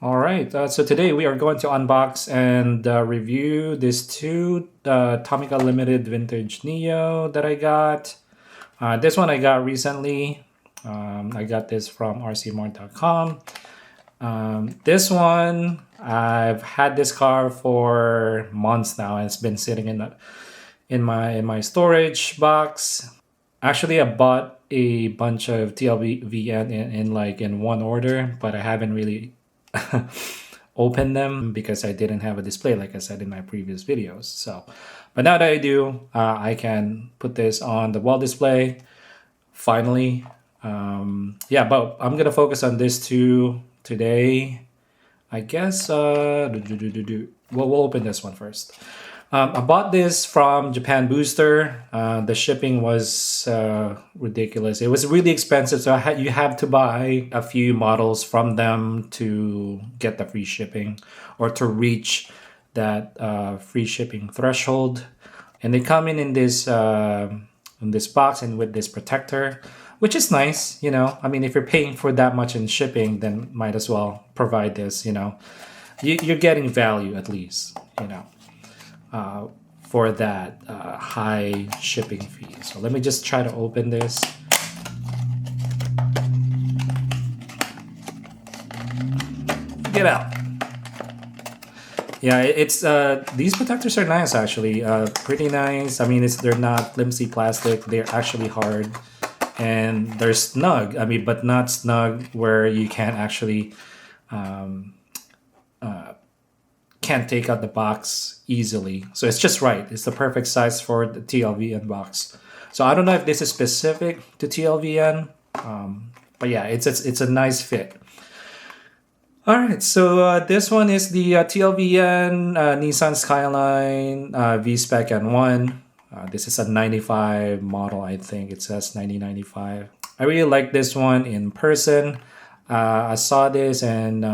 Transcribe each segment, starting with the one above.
All right, so today we are going to unbox and review these two Tomica Limited Vintage Neo that I got. This one I got recently. I got this from rcmart.com. This one, I've had this car for months now, and it's been sitting in my storage box. Actually, I bought a bunch of TLVN in one order, but I haven't really open them because I didn't have a display like I said in my previous videos. So, but now that I do, I can put this on the wall display finally. Yeah, but I'm gonna focus on this two today. I guess we'll open this one first. I bought this from Japan Booster. The shipping was ridiculous. It was really expensive, so you have to buy a few models from them to get the free shipping or to reach that free shipping threshold. And they come in this box and with this protector, which is nice. You know, I mean, if you're paying for that much in shipping, then might as well provide this. You know, you're getting value at least. You know. For that high shipping fee. So let me just try to open this. Get out. Yeah, it's these protectors are nice actually. Pretty nice. I mean, they're not flimsy plastic. They're actually hard, and they're snug. I mean, but not snug where you can't actually can't take out the box easily. So it's just right. It's the perfect size for the TLVN box. So I don't know if this is specific to TLVN, but yeah, it's a nice fit. All right, so this one is the TLVN Nissan Skyline V-Spec N1. This is a 95 model, I think. It says 1995. I really like this one in person. I saw this and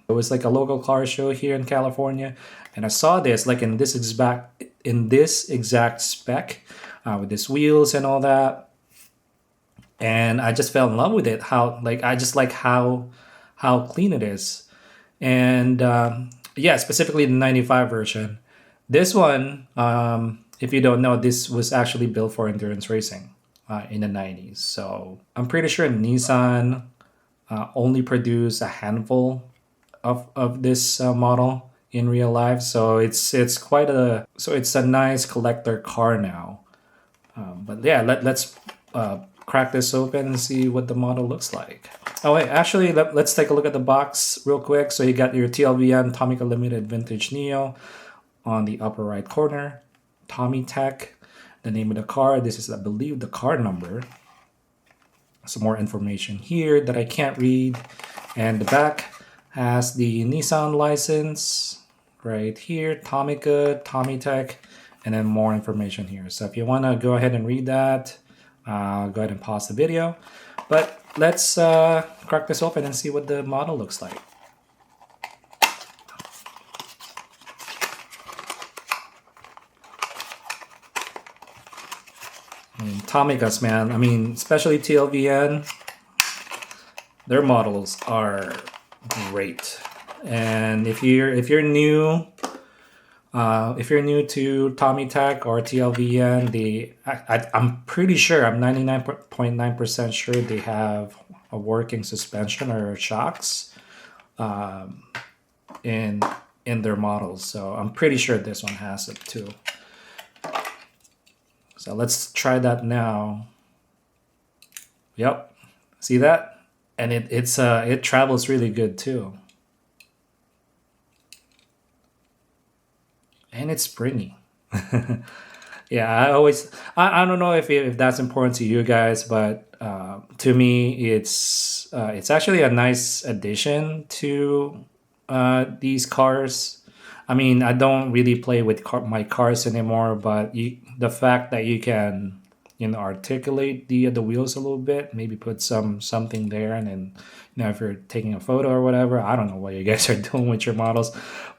it was like a local car show here in California, and I saw this like in this exact spec with these wheels and all that, and I just fell in love with it. I just like how clean it is, and yeah, specifically the 95 version. This one, if you don't know, this was actually built for endurance racing in the 90s. So I'm pretty sure Nissan only produce a handful of this model in real life, so it's a nice collector car now. But yeah, let's crack this open and see what the model looks like. Oh wait, actually let's take a look at the box real quick. So you got your TLVN Tomica Limited Vintage Neo on the upper right corner, Tommy Tech, the name of the car. This is, I believe, the car number. Some more information here that I can't read, and the back has the Nissan license right here, Tomica, Tommy Tech, and then more information here. So if you want to go ahead and read that, go ahead and pause the video. But let's crack this open and see what the model looks like. I mean, Tomicas, man. I mean, especially TLVN, their models are great. And if you're new to Tommy Tech or TLVN, I'm pretty sure, I'm 99.9% sure they have a working suspension or shocks in their models. So I'm pretty sure this one has it too. So let's try that now. Yep, see that? And it travels really good too. And it's springy. Yeah, I don't know if that's important to you guys, but to me it's actually a nice addition to these cars. I mean, I don't really play with my cars anymore, but the fact that you can, you know, articulate the wheels a little bit, maybe put something there, and then, you know, if you're taking a photo or whatever, I don't know what you guys are doing with your models,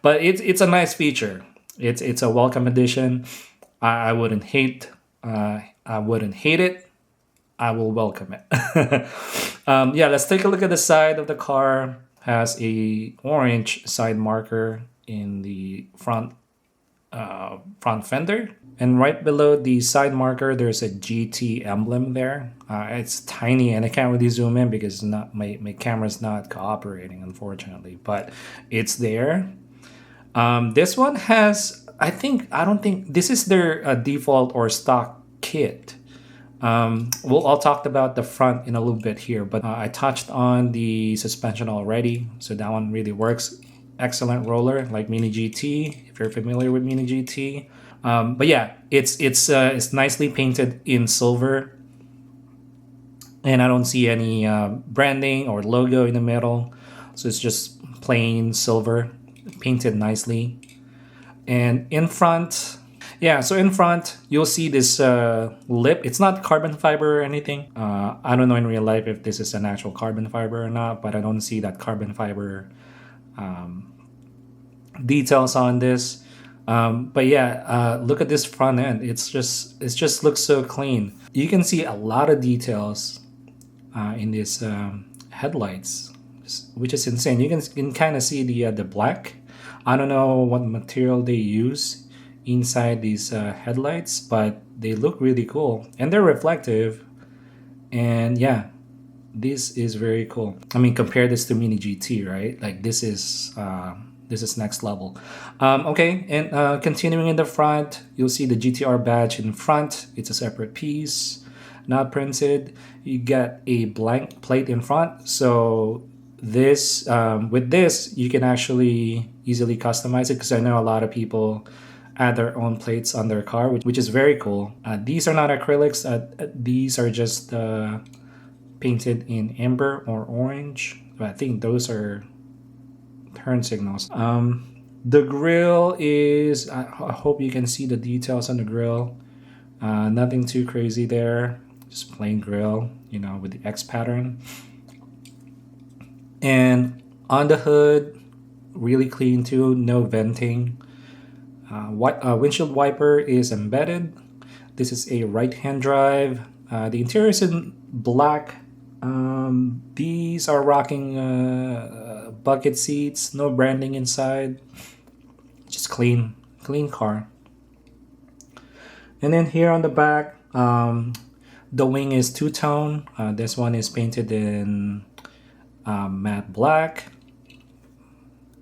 but it's a nice feature. It's a welcome addition. I wouldn't hate it. I will welcome it. Yeah, let's take a look at the side of the car. has a orange side marker in the front fender, and right below the side marker there's a GT emblem there. It's tiny and I can't really zoom in because my camera's not cooperating, unfortunately, but it's there. This one has, I don't think this is their default or stock kit. I'll talk about the front in a little bit here, but I touched on the suspension already, so that one really works. Excellent roller, like Mini GT, if you're familiar with Mini GT. But yeah, it's nicely painted in silver, and I don't see any branding or logo in the middle, so it's just plain silver, painted nicely. And in front, yeah, so in front you'll see this lip. It's not carbon fiber or anything. I don't know in real life if this is an actual carbon fiber or not, but I don't see that carbon fiber details on this. But yeah, look at this front end. It just looks so clean. You can see a lot of details in these headlights, which is insane. You can kind of see the black. I don't know what material they use inside these headlights, but they look really cool and they're reflective. And yeah, this is very cool. I mean, compare this to Mini GT, right? Like this is next level. Okay, and continuing in the front, you'll see the GT-R badge in front. It's a separate piece, not printed. You get a blank plate in front, so this with this you can actually easily customize it, because I know a lot of people add their own plates on their car, which is very cool. These are not acrylics. These are just painted in amber or orange. I think those are turn signals. The grill is, I hope you can see the details on the grill. Nothing too crazy there, just plain grill, you know, with the X pattern. And on the hood, really clean too, no venting. Windshield wiper is embedded. This is a right-hand drive. The interior is in black. These are rocking bucket seats, no branding inside, just clean car. And then here on the back, the wing is two-tone. This one is painted in matte black,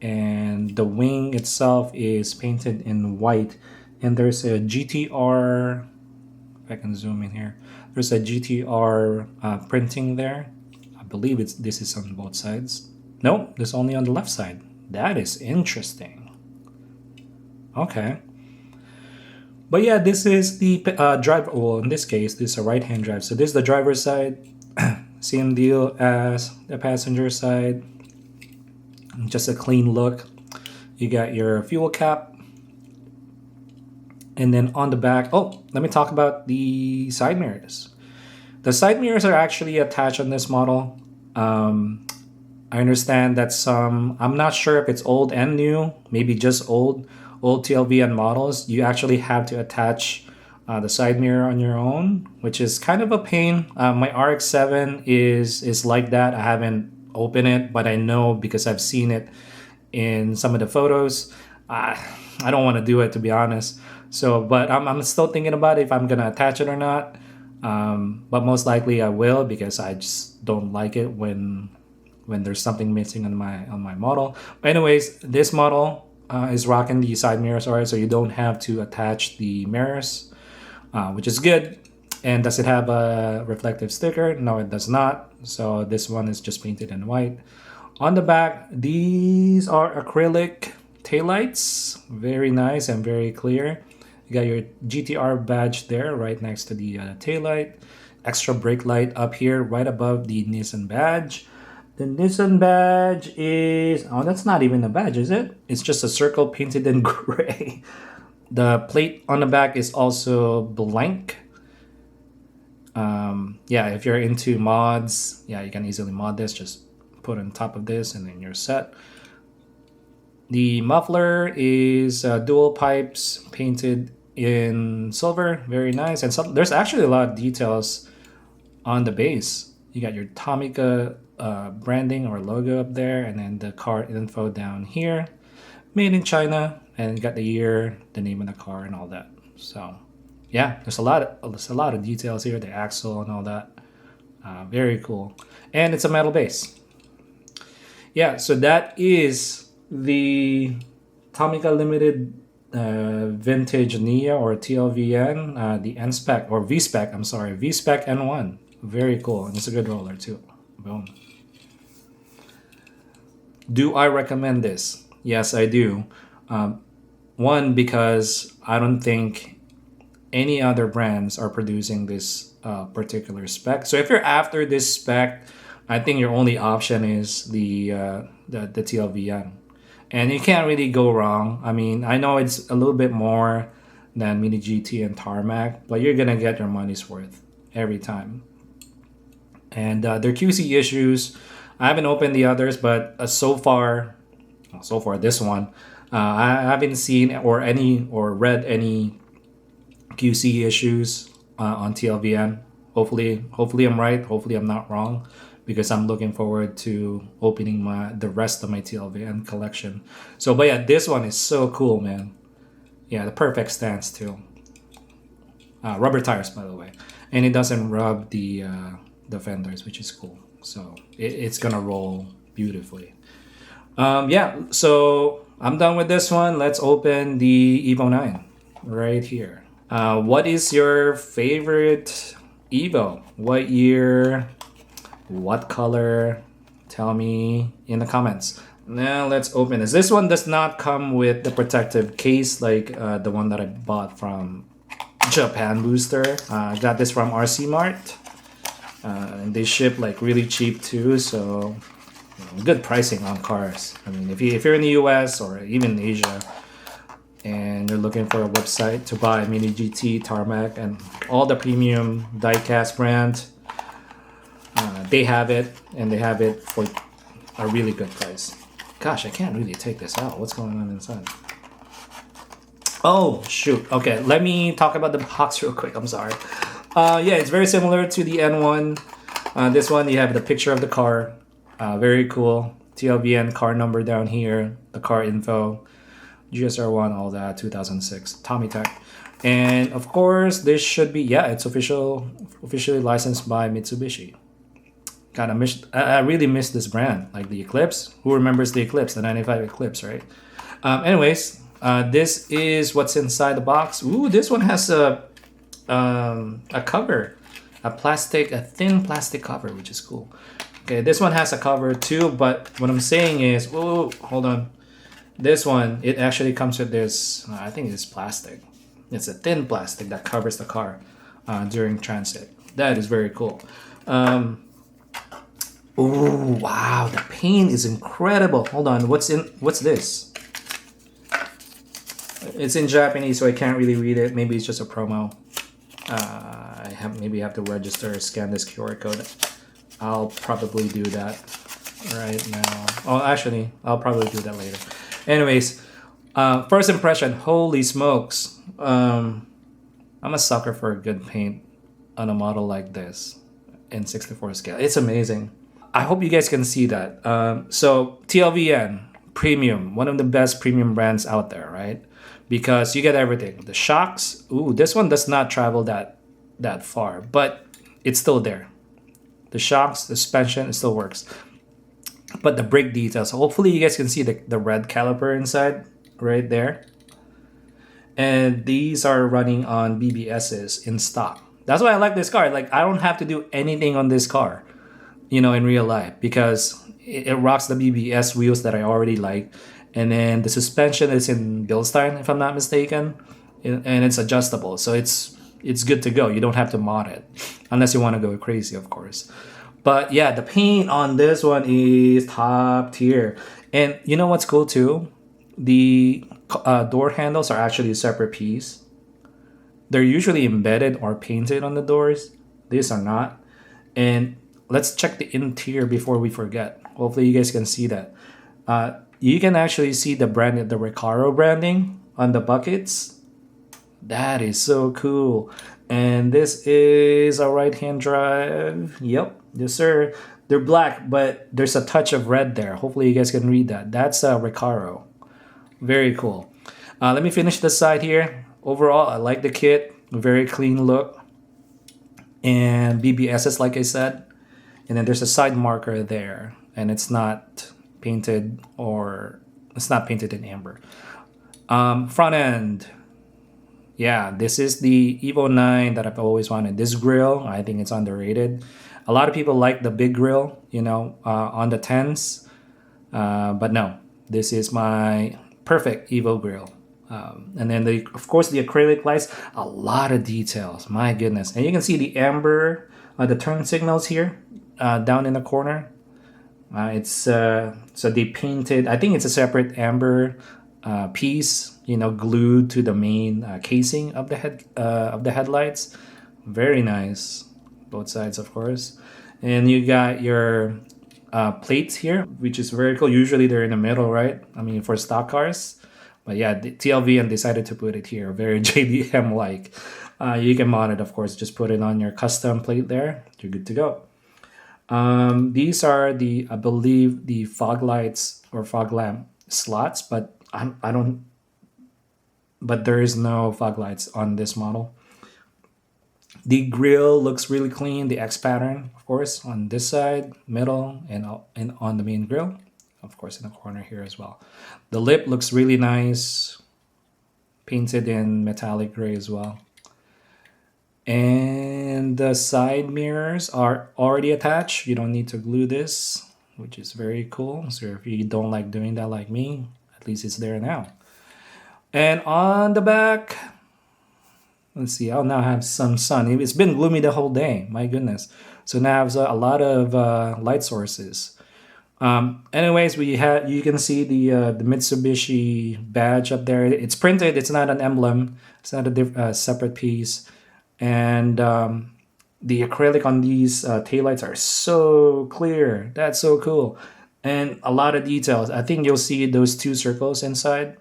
and the wing itself is painted in white. And there's a GT-R, if I can zoom in here, there's a GT-R printing there. I believe this is on both sides. Nope, this is only on the left side. That is interesting. Okay. But yeah, this is the driver. Well, in this case, this is a right-hand drive. So this is the driver's side. Same deal as the passenger side. Just a clean look. You got your fuel cap. And then on the back, oh, let me talk about the side mirrors. The side mirrors are actually attached on this model. I understand that I'm not sure if it's old and new, maybe just old TLVN models, you actually have to attach the side mirror on your own, which is kind of a pain. My RX-7 is like that. I haven't opened it, but I know because I've seen it in some of the photos. I don't want to do it, to be honest. So, but I'm still thinking about if I'm gonna attach it or not. But most likely I will, because I just don't like it when there's something missing on my model. But anyways, this model is rocking the side mirrors, alright, so you don't have to attach the mirrors, which is good. And does it have a reflective sticker? No, it does not. So this one is just painted in white. On the back, these are acrylic taillights, very nice and very clear. You got your GT-R badge there right next to the taillight. Extra brake light up here right above the Nissan badge. The Nissan badge is, oh, that's not even a badge, is it? It's just a circle painted in gray. The plate on the back is also blank. Yeah, if you're into mods, yeah, you can easily mod this. Just put on top of this and then you're set. The muffler is dual pipes painted in silver, very nice. And so there's actually a lot of details on the base. You got your Tomica branding or logo up there, and then the car info down here, made in China, and got the year, the name of the car, and all that. So yeah, there's a lot of details here, the axle and all that. Very cool, and it's a metal base. Yeah, so that is the Tomica Limited Vintage Neo or TLVN, the N-Spec or V-Spec. I'm sorry, V-Spec N1. Very cool, and it's a good roller too. Boom. Do I recommend this? Yes, I do. One, because I don't think any other brands are producing this particular spec. So if you're after this spec, I think your only option is the TLVN, and you can't really go wrong. I mean, I know it's a little bit more than Mini GT and Tarmac, but you're gonna get your money's worth every time. And their QC issues, I haven't opened the others, but so far this one, I haven't seen or read any QC issues on TLVN. Hopefully I'm right. Hopefully I'm not wrong, because I'm looking forward to opening the rest of my TLVN collection. So, but yeah, this one is so cool, man. Yeah, the perfect stance too. Rubber tires, by the way, and it doesn't rub the fenders, which is cool. So it's gonna roll beautifully. Yeah, so I'm done with this one. Let's open the Evo 9 right here. What is your favorite Evo? What year? What color? Tell me in the comments. Now let's open this. This one does not come with the protective case like the one that I bought from Japan Booster. I got this from RC Mart. And they ship like really cheap too, so good pricing on cars. I mean, if you're in the US or even Asia and you're looking for a website to buy Mini GT, Tarmac, and all the premium Diecast brand, they have it, and they have it for a really good price. Gosh, I can't really take this out. What's going on inside? Oh shoot. Okay, let me talk about the box real quick. I'm sorry. Yeah, it's very similar to the N1. This one, you have the picture of the car. Very cool. TLVN car number down here. The car info. GSR1, all that. 2006. Tommy Tech. And of course, this should be, yeah, it's officially licensed by Mitsubishi. I really miss this brand. Like the Eclipse. Who remembers the Eclipse? The 95 Eclipse, right? Anyways, this is what's inside the box. Ooh, this one has a cover, a thin plastic cover, which is cool. Okay, this one has a cover too, but what I'm saying is, whoa, hold on. This one, it actually comes with this, I think it's plastic. It's a thin plastic that covers the car during transit. That is very cool. Oh, wow, the paint is incredible. Hold on, what's this? It's in Japanese, so I can't really read it. Maybe it's just a promo. Maybe have to register or scan this QR code. I'll probably do that right now. Oh, actually, I'll probably do that later. Anyways, first impression, holy smokes. I'm a sucker for a good paint on a model like this in 64 scale. It's amazing. I hope you guys can see that. So TLVN, premium, one of the best premium brands out there, right? Because you get everything. The shocks, ooh, this one does not travel that far, but it's still there. The shocks, the suspension, it still works. But the brake details, hopefully you guys can see the red caliper inside right there. And these are running on BBSs in stock. That's why I like this car. Like, I don't have to do anything on this car, in real life, because it rocks the BBS wheels that I already like. And then the suspension is in Bilstein, if I'm not mistaken, and it's adjustable, so it's good to go. You don't have to mod it, unless you want to go crazy, of course. But yeah, the paint on this one is top tier. And you know what's cool too? The door handles are actually a separate piece. They're usually embedded or painted on the doors. These are not. And let's check the interior before we forget. Hopefully you guys can see that. You can actually see the Recaro branding on the buckets. That is so cool. And this is a right-hand drive. Yep, yes sir. They're black, but there's a touch of red there. Hopefully you guys can read that. That's Recaro. Very cool. Let me finish this side here. Overall, I like the kit. Very clean look. And BBSs, like I said. And then there's a side marker there. And it's not painted, or it's not painted in amber. Front end. Yeah, this is the Evo 9 that I've always wanted. This grill, I think it's underrated. A lot of people like the big grill, you know, on the 10s. But no, this is my perfect Evo grill. And then, of course, the acrylic lights. A lot of details. My goodness. And you can see the amber, the turn signals here down in the corner. So they painted, I think it's a separate amber piece, you know, glued to the main casing of the headlights. Very nice, both sides, of course. And you got your plates here, which is very cool. Usually they're in the middle, right? I mean, for stock cars. But yeah, the TLVN decided to put it here, very JDM like. You can mod it, of course. Just put it on your custom plate there. You're good to go. These are the, I believe, the fog lights or fog lamp slots, but I don't, but there is no fog lights on this model. The grill looks really clean. The X pattern, of course, on this side, middle, and on the main grill, of course, in the corner here as well. The lip looks really nice, painted in metallic gray as well. And the side mirrors are already attached. You don't need to glue this, which is very cool. So if you don't like doing that like me, at least it's there now. And on the back, let's see, I'll now have some sun. It's been gloomy the whole day, my goodness. So now I have a lot of light sources. Anyways, you can see the Mitsubishi badge up there. It's printed, it's not an emblem. It's not a separate piece. And the acrylic on these taillights are so clear. That's so cool. And a lot of details. I think you'll see those two circles inside.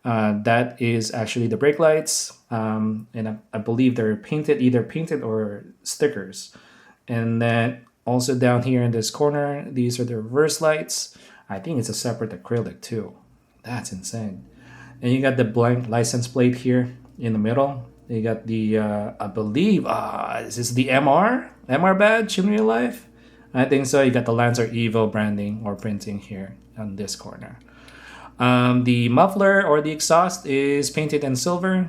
That is actually the brake lights. And I believe they're either painted or stickers. And then also down here in this corner, these are the reverse lights. I think it's a separate acrylic too. That's insane. And you got the blank license plate here in the middle. You got the, I believe, is this the MR badge in real life? I think so. You got the Lancer Evo branding or printing here on this corner. The muffler or the exhaust is painted in silver.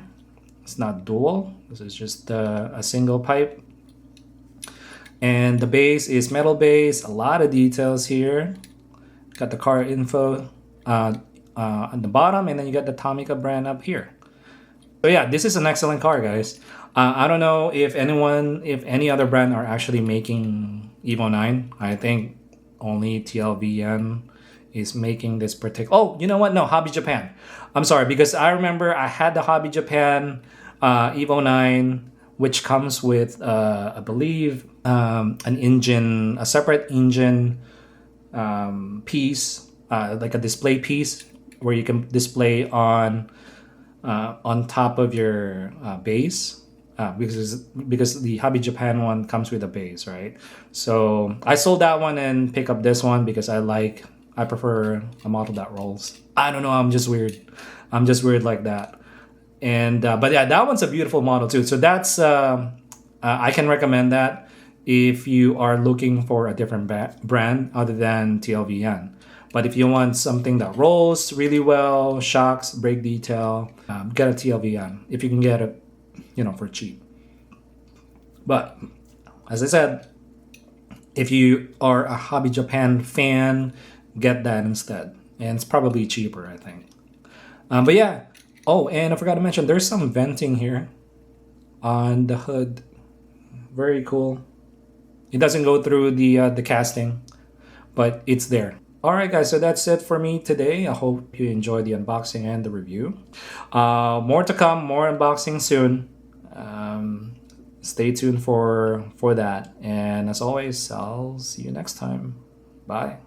It's not dual. This is just a single pipe. And the base is metal base. A lot of details here. Got the car info on the bottom, and then you got the Tomica brand up here. So yeah, this is an excellent car, guys. I don't know if any other brand are actually making Evo 9. I think only TLVN is making this particular. Oh, you know what? No, Hobby Japan. I'm sorry, because I remember I had the Hobby Japan Evo 9, which comes with, I believe, a separate engine piece, like a display piece, where you can display on top of your base, because the Hobby Japan one comes with a base, right? So I sold that one and pick up this one because I prefer a model that rolls. I don't know, I'm just weird like that. And but yeah, that one's a beautiful model too. So that's I can recommend that if you are looking for a different brand other than TLVN. But if you want something that rolls really well, shocks, brake detail, get a TLVN if you can get it, for cheap. But as I said, if you are a Hobby Japan fan, get that instead, and it's probably cheaper, I think. But yeah. Oh, and I forgot to mention, there's some venting here on the hood. Very cool. It doesn't go through the casting, but it's there. Alright guys, so that's it for me today. I hope you enjoyed the unboxing and the review. More to come, more unboxing soon. Stay tuned for that. And as always, I'll see you next time. Bye.